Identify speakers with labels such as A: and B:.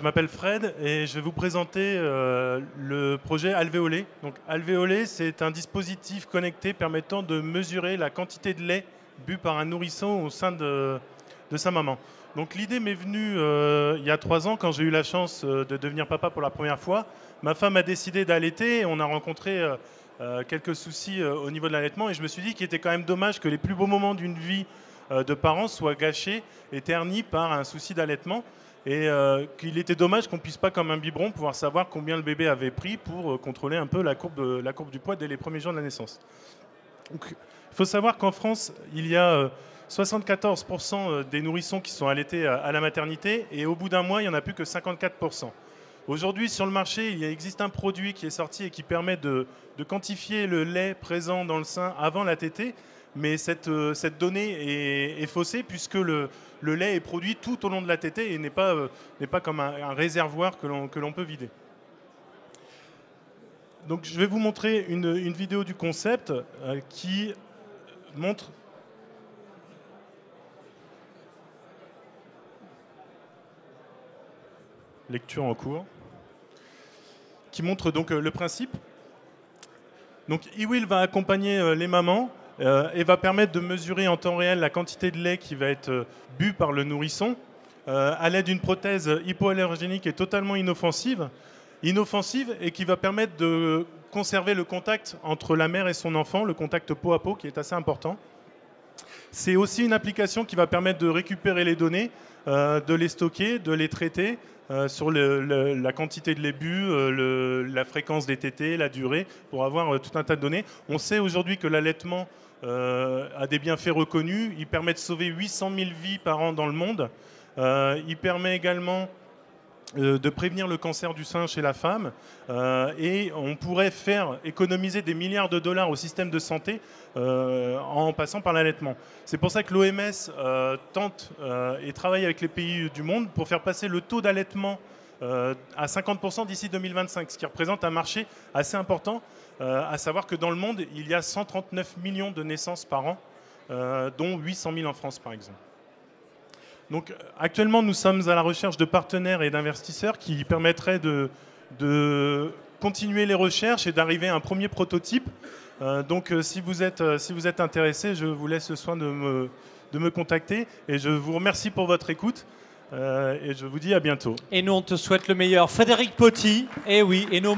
A: Je m'appelle Fred et je vais vous présenter le projet Alvéolé. Donc, Alvéolé, c'est un dispositif connecté permettant de mesurer la quantité de lait bu par un nourrisson au sein de sa maman. Donc, l'idée m'est venue il y a 3 ans quand j'ai eu la chance de devenir papa pour la première fois. Ma femme a décidé d'allaiter et on a rencontré quelques soucis au niveau de l'allaitement et je me suis dit qu'il était quand même dommage que les plus beaux moments d'une vie de parents soient gâchés et ternis par un souci d'allaitement. Et qu'il était dommage qu'on puisse pas, comme un biberon, pouvoir savoir combien le bébé avait pris pour contrôler un peu la courbe du poids dès les premiers jours de la naissance. Donc, il faut savoir qu'en France, il y a 74% des nourrissons qui sont allaités à la maternité et au bout d'un mois, il n'y en a plus que 54%. Aujourd'hui, sur le marché, il existe un produit qui est sorti et qui permet de quantifier le lait présent dans le sein avant la tétée. Mais cette donnée est faussée puisque le lait est produit tout au long de la tétée et n'est pas comme un réservoir que l'on peut vider. Donc je vais vous montrer une vidéo du concept qui montre... Lecture en cours. Qui montre donc le principe. Donc eWill va accompagner les mamans et va permettre de mesurer en temps réel la quantité de lait qui va être bu par le nourrisson à l'aide d'une prothèse hypoallergénique et totalement inoffensive et qui va permettre de conserver le contact entre la mère et son enfant, le contact peau à peau qui est assez important. C'est aussi une application qui va permettre de récupérer les données, de les stocker, de les traiter sur la quantité de lait bu, la fréquence des tétées, la durée, pour avoir tout un tas de données. On sait aujourd'hui que l'allaitement a des bienfaits reconnus. Il permet de sauver 800 000 vies par an dans le monde. Il permet également de prévenir le cancer du sein chez la femme et on pourrait faire économiser des milliards de dollars au système de santé en passant par l'allaitement. C'est pour ça que l'OMS tente et travaille avec les pays du monde pour faire passer le taux d'allaitement à 50% d'ici 2025, ce qui représente un marché assez important, à savoir que dans le monde, il y a 139 millions de naissances par an, dont 800 000 en France par exemple. Donc, actuellement, nous sommes à la recherche de partenaires et d'investisseurs qui permettraient de continuer les recherches et d'arriver à un premier prototype. Donc, si vous êtes intéressé, je vous laisse le soin de me contacter. Et je vous remercie pour votre écoute. Et je vous dis à bientôt.
B: Et nous, on te souhaite le meilleur. Frédéric Poty, et oui, et nos